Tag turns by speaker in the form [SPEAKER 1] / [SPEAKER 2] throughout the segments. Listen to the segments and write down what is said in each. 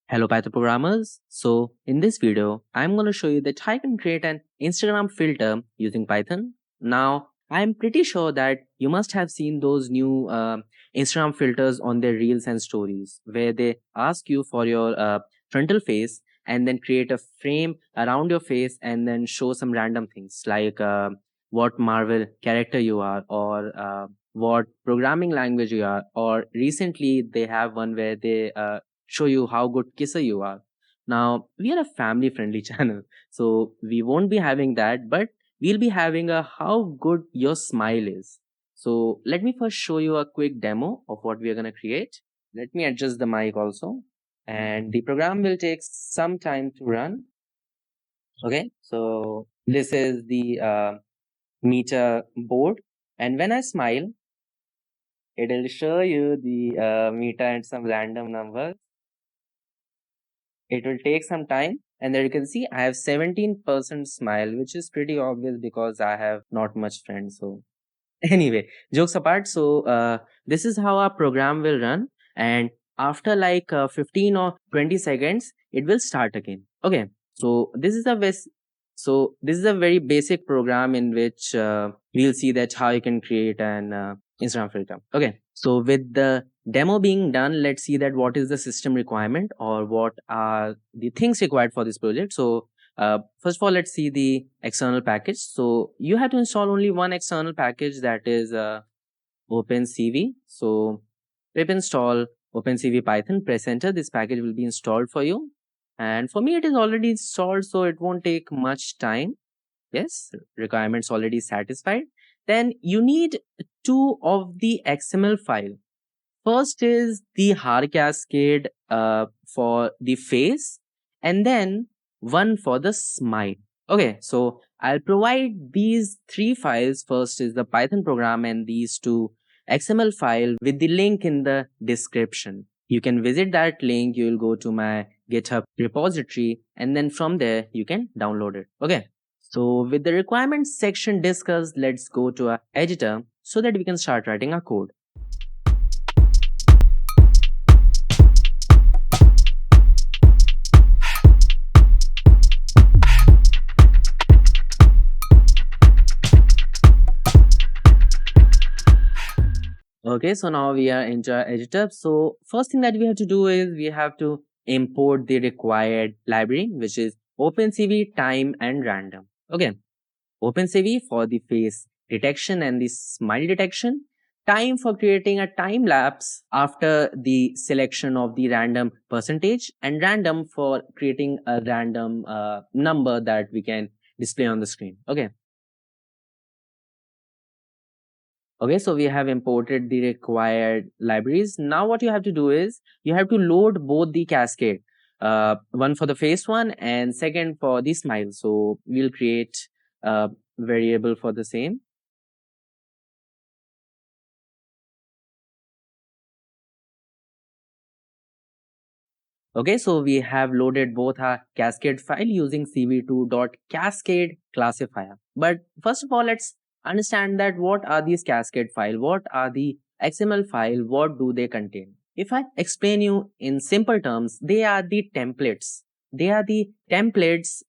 [SPEAKER 1] Hello Python programmers. So in this video, I'm going to show you that how you can create an Instagram filter using Python. Now, I'm pretty sure that you must have seen those new Instagram filters on their reels and stories where they ask you for your frontal face and then create a frame around your face and then show some random things like what Marvel character you are or what programming language you are. Or recently, they have one where they show you how good kisser you are. Now, we are a family friendly channel, so we won't be having that, but we'll be having a how good your smile is. So, let me first show you a quick demo of what we are going to create. Let me adjust the mic also, and the program will take some time to run. Okay, so this is the meter board, and when I smile, it'll show you the meter and some random numbers. It will take some time. And there you can see I have 17% smile, which is pretty obvious because I have not much friends. So anyway, jokes apart. So this is how our program will run. And after like 15 or 20 seconds, it will start again. Okay. So this is a very basic program in which we'll see that how you can create an Instagram filter. Okay. So with the demo being done, let's see that what is the system requirement or what are the things required for this project. So first of all, let's see the external package. So you have to install only one external package, that is OpenCV. So pip install OpenCV Python, press enter. This package will be installed for you. And for me, it is already installed, so it won't take much time. Yes, requirements already satisfied. Then you need two of the XML file. First is the har cascade for the face, and then one for the smile. Okay, so I'll provide these three files. First is the Python program and these two XML file with the link in the description. You can visit that link. You will go to my GitHub repository, and then from there you can download it. Okay. So with the requirements section discussed, let's go to our editor so that we can start writing our code. Okay, so now we are into our editor. So first thing that we have to do is we have to import the required library, which is OpenCV time and random. Okay, OpenCV for the face detection and the smile detection, time for creating a time lapse after the selection of the random percentage, and random for creating a random number that we can display on the screen. Okay. Okay, so we have imported the required libraries. Now what you have to do is you have to load both the cascade, one for the face one and second for the smile. So we'll create a variable for the same. Okay, so we have loaded both our cascade file using cv2.cascade classifier. But first of all, let's understand that what are these cascade file? What are the XML file? What do they contain? If I explain you in simple terms, they are the templates. They are the templates,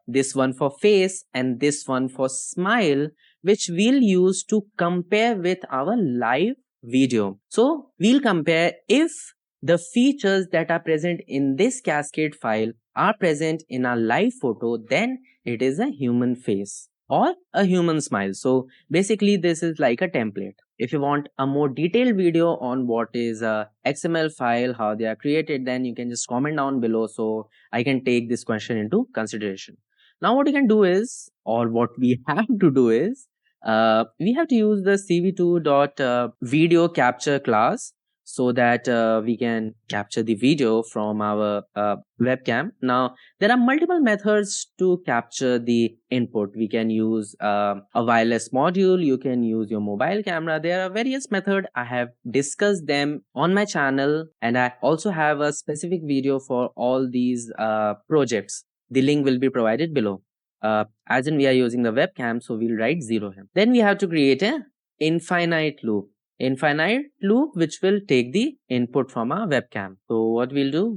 [SPEAKER 1] this one for face and this one for smile, which we'll use to compare with our live video. So we'll compare if the features that are present in this cascade file are present in a live photo, then it is a human face or a human smile. So basically this is like a template. If you want a more detailed video on what is a XML file, how they are created, then you can just comment down below so I can take this question into consideration. Now what you can do is, or what we have to do is, we have to use the cv2.video capture class so that we can capture the video from our webcam. Now, there are multiple methods to capture the input. We can use a wireless module. You can use your mobile camera. There are various methods. I have discussed them on my channel, and I also have a specific video for all these projects. The link will be provided below. As in we are using the webcam, so we'll write 0 here. Then we have to create a infinite loop. infinite loop which will take the input from our webcam. So what we'll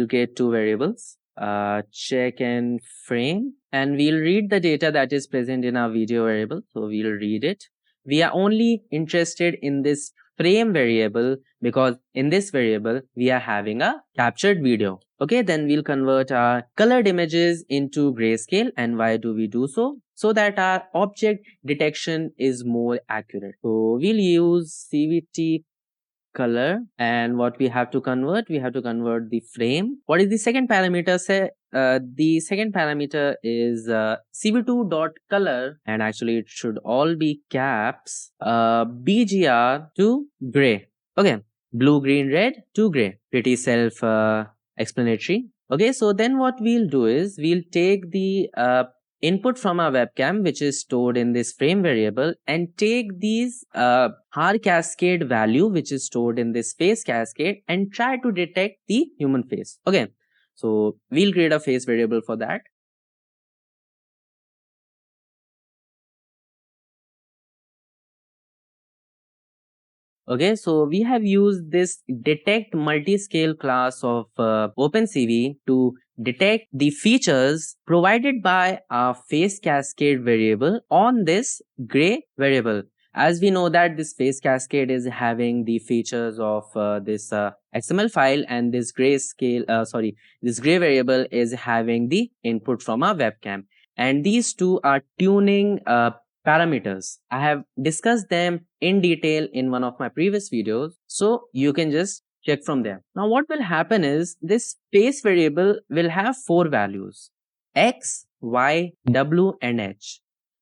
[SPEAKER 1] get two variables, check and frame, and we'll read the data that is present in our video variable. So we'll read it. We are only interested in this frame variable because in this variable we are having a captured video. Okay, then we'll convert our colored images into grayscale. And why do we do so? So that our object detection is more accurate. So we'll use CVT color, and what we have to convert, we have to convert the frame. What is the second parameter? Say the second parameter is cv2 dot color, and actually it should all be caps, bgr to gray. Okay, blue, green, red to gray. Pretty self explanatory. Okay, so then what we'll do is we'll take the input from our webcam, which is stored in this frame variable, and take these har cascade value, which is stored in this face cascade, and try to detect the human face. Okay, so we'll create a face variable for that. Okay, so we have used this detect multi-scale class of OpenCV to detect the features provided by our face cascade variable on this gray variable. As we know that this face cascade is having the features of this XML file, and this this gray variable is having the input from our webcam. And these two are tuning parameters. I have discussed them in detail in one of my previous videos, so you can just check from there. Now what will happen is this face variable will have four values: x, y, w, and h.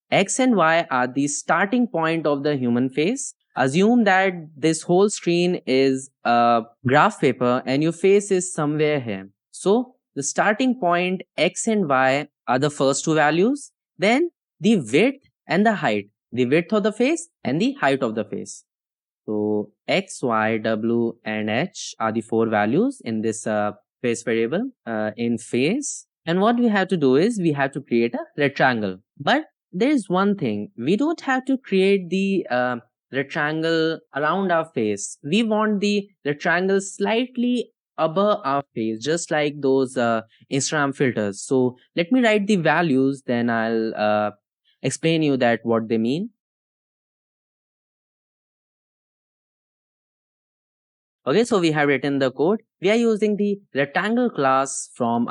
[SPEAKER 1] X and y are the starting point of the human face. Assume that this whole screen is a graph paper and your face is somewhere here. So the starting point x and y are the first two values. Then the width and the height, the width of the face and the height of the face. So x, y, w, and h are the four values in this face variable in face. And what we have to do is we have to create a rectangle. But there is one thing, we don't have to create the rectangle around our face. We want the rectangle slightly above our face, just like those Instagram filters. So let me write the values, then I'll explain you that what they mean. Okay, so we have written the code. We are using the rectangle class from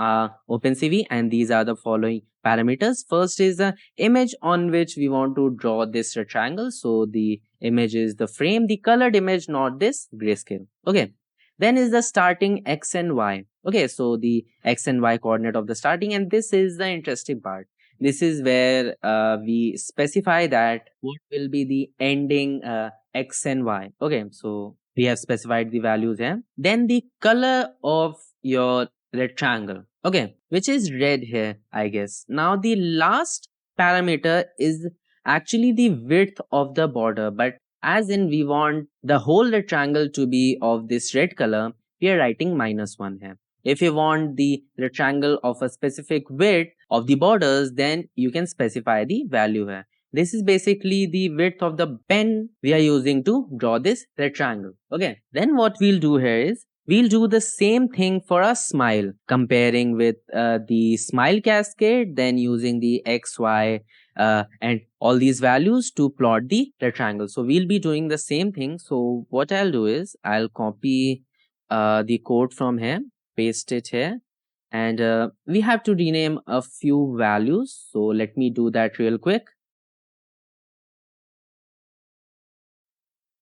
[SPEAKER 1] OpenCV, and these are the following parameters. First is the image on which we want to draw this rectangle. So the image is the frame, the colored image, not this grayscale. Okay. Then is the starting x and y. Okay, so the x and y coordinate of the starting, and this is the interesting part. This is where we specify that what will be the ending x and y. Okay, so we have specified the values here. Then the color of your rectangle, okay, which is red here, I guess. Now the last parameter is actually the width of the border, but as in we want the whole rectangle to be of this red color, we are writing -1 here. If you want the rectangle of a specific width of the borders, then you can specify the value here. This is basically the width of the pen we are using to draw this rectangle. Okay, then what we'll do here is we'll do the same thing for a smile, comparing with the smile cascade, then using the x, y, and all these values to plot the rectangle. So we'll be doing the same thing. So what I'll do is I'll copy the code from here, paste it here, and we have to rename a few values. So let me do that real quick.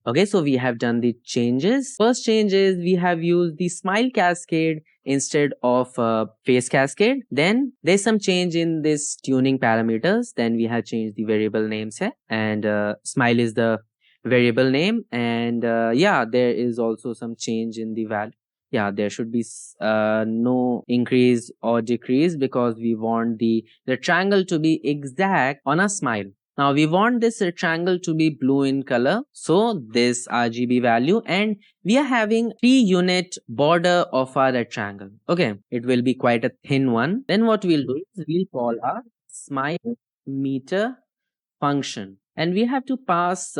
[SPEAKER 1] Okay, so we have done the changes. First change is we have used the smile cascade instead of face cascade. Then there's some change in this tuning parameters. Then we have changed the variable names here, and smile is the variable name. And yeah, there is also some change in the value. Yeah, there should be no increase or decrease because we want the triangle to be exact on a smile. Now we want this rectangle to be blue in color. So this RGB value, and we are having 3-unit border of our rectangle. Okay, it will be quite a thin one. Then what we'll do is we'll call our smile meter function, and we have to pass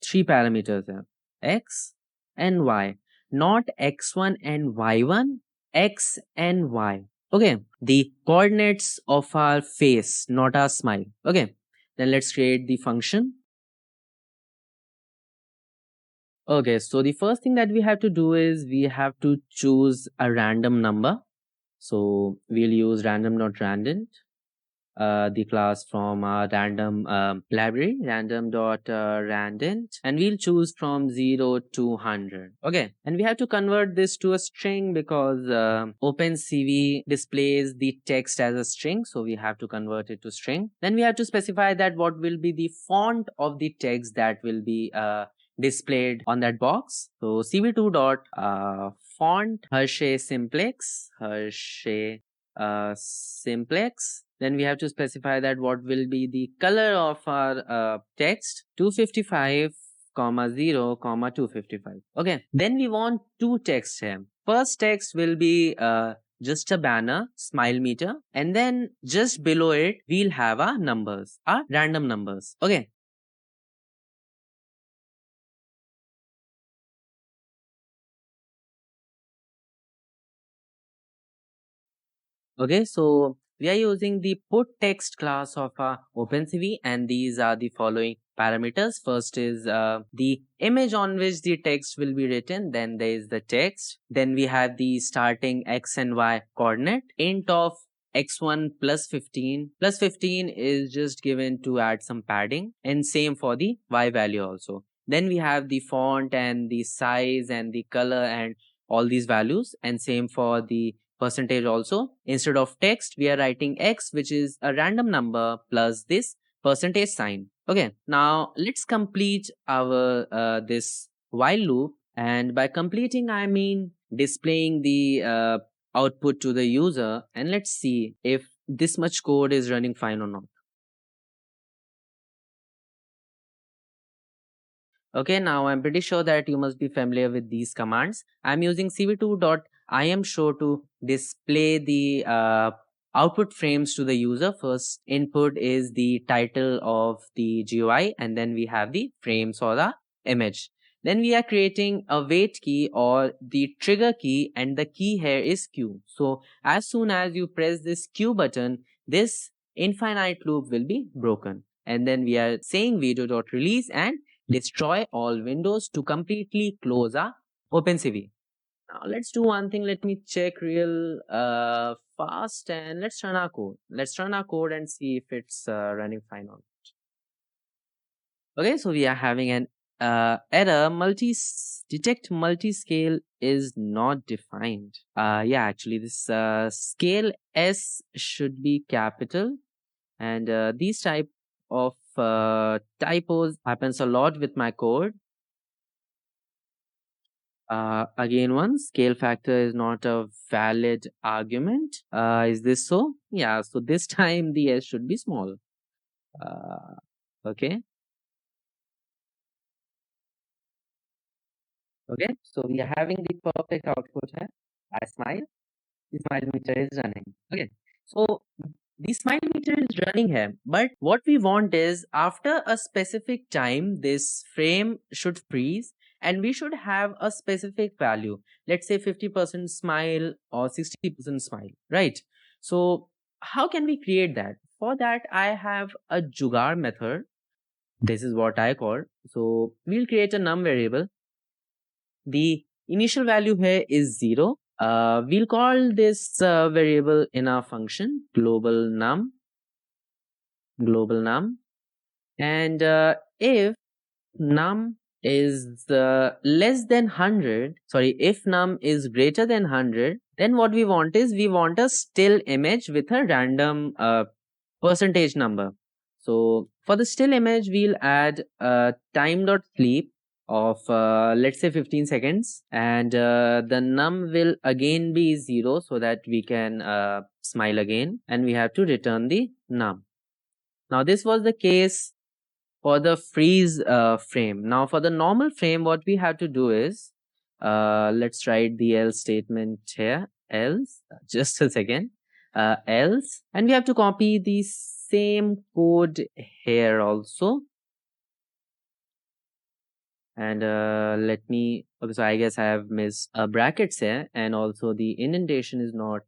[SPEAKER 1] three parameters here, x and y, not x1 and y1, x and y. Okay, the coordinates of our face, not our smile. Okay, then let's create the function. Okay, so the first thing that we have to do is we have to choose a random number. So we'll use random.random, the class from our random library, random.random, and we'll choose from 0 to 100. Okay, and we have to convert this to a string because OpenCV displays the text as a string, so we have to convert it to string. Then we have to specify that what will be the font of the text that will be displayed on that box. So cv2 dot font Hershey simplex, simplex. Then we have to specify that what will be the color of our text, 255 comma 0 comma 255. Okay, then we want two texts here. First text will be just a banner, smile meter, and then just below it we'll have our numbers, our random numbers. Okay, okay, so we are using the put text class of OpenCV, and these are the following parameters. First is the image on which the text will be written. Then there is the text. Then we have the starting x and y coordinate. Int of x1 plus 15. Plus 15 is just given to add some padding, and same for the y value also. Then we have the font and the size and the color and all these values, and same for the percentage also. Instead of text, we are writing x, which is a random number, plus this percentage sign. Okay, now let's complete our this while loop, and by completing I mean displaying the output to the user, and let's see if this much code is running fine or not. Okay, now I'm pretty sure that you must be familiar with these commands. I'm using cv2.imshow to display the output frames to the user. First input is the title of the GUI, and then we have the frames or the image. Then we are creating a wait key or the trigger key, and the key here is Q. So as soon as you press this Q button, this infinite loop will be broken. And then we are saying video.release and destroy all windows to completely close our OpenCV. Now let's do one thing. Let me check real fast, and let's run our code. Let's run our code and see if it's running fine on. Okay, so we are having an error. Detect multi-scale is not defined. Yeah, actually this scale S should be capital, and these type of typos happens a lot with my code. Again, one scale factor is not a valid argument. Is this so? Yeah, so this time the S should be small. Uh, okay, okay. So we are having the perfect output here. I smile, the smile meter is running. Okay, so the smile meter is running here, but what we want is after a specific time, this frame should freeze and we should have a specific value. Let's say 50% smile or 60% smile, right? So, how can we create that? For that, I have a jugaad method. This is what I call. So, we'll create a num variable. The initial value here is 0. We'll call this variable in our function global num, and if num is less than 100, sorry, if num is greater than 100, then what we want is we want a still image with a random percentage number. So for the still image, we'll add time.sleep of let's say 15 seconds, and the num will again be 0 so that we can smile again, and we have to return the num. Now this was the case for the freeze frame. Now for the normal frame, what we have to do is let's write the else statement here. Else, just a second. Else, and we have to copy the same code here also. And let me, okay, so I guess I have missed brackets here, and also the indentation is not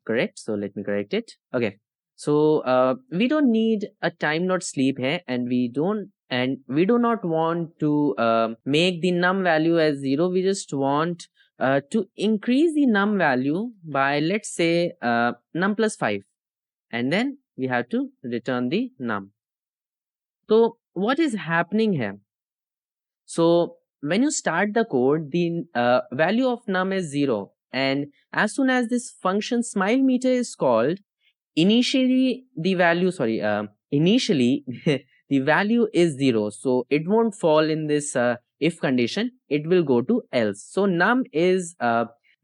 [SPEAKER 1] correct. So let me correct it. Okay. So we don't need a time not sleep here, and we do not want to make the num value as 0. We just want to increase the num value by, let's say, num plus 5, and then we have to return the num. So what is happening here? So when you start the code, the value of num is 0, and as soon as this function smile meter is called, initially the value, initially the value is 0, so it won't fall in this if condition. It will go to else. So num is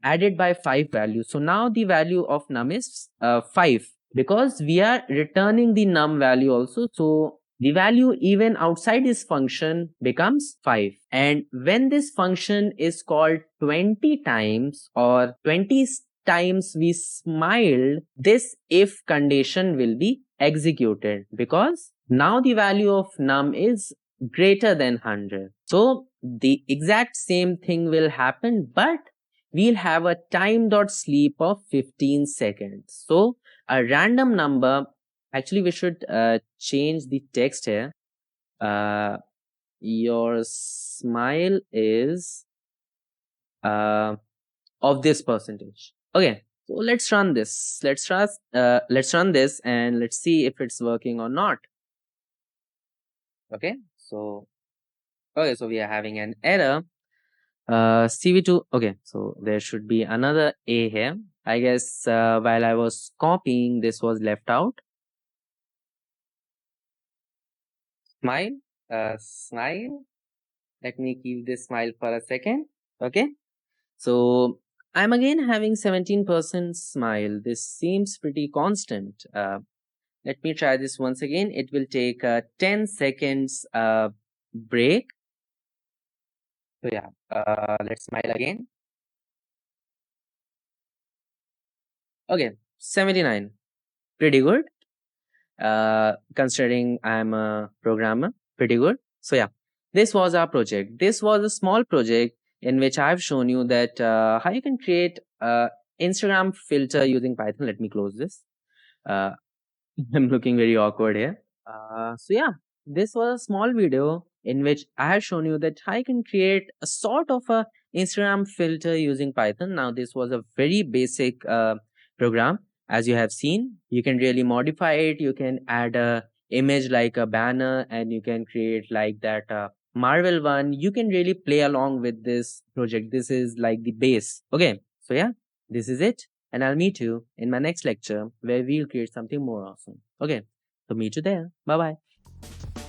[SPEAKER 1] added by 5 values. So now the value of num is 5, because we are returning the num value also. So the value even outside this function becomes 5. And when this function is called 20 times, or 20 times we smiled, this if condition will be executed, because now the value of num is greater than 100. So the exact same thing will happen, but we'll have a time dot sleep of 15 seconds. So a random number, actually we should change the text here. Your smile is of this percentage. Okay, so let's run this. Let's run this and let's see if it's working or not. Okay, so we are having an error. CV2. Okay, so there should be another A here. I guess while I was copying, this was left out. Smile, smile. Let me keep this smile for a second. Okay, so I'm again having 17% smile. This seems pretty constant. Let me try this once again. It will take 10 seconds break. So yeah, let's smile again. Okay, 79. Pretty good. Considering I'm a programmer, pretty good. So yeah, this was our project. This was a small project in which I've shown you that how you can create Instagram filter using Python. Let me close this. Uh, I'm looking very awkward here. So yeah, this was a small video in which I have shown you that I can create a sort of a Instagram filter using Python. Now this was a very basic program. As you have seen, you can really modify it. You can add a image like a banner, and you can create like that Marvel one. You can really play along with this project. This is like the base. Okay, so yeah, this is it. And I'll meet you in my next lecture where we'll create something more awesome. Okay, so meet you there. Bye bye.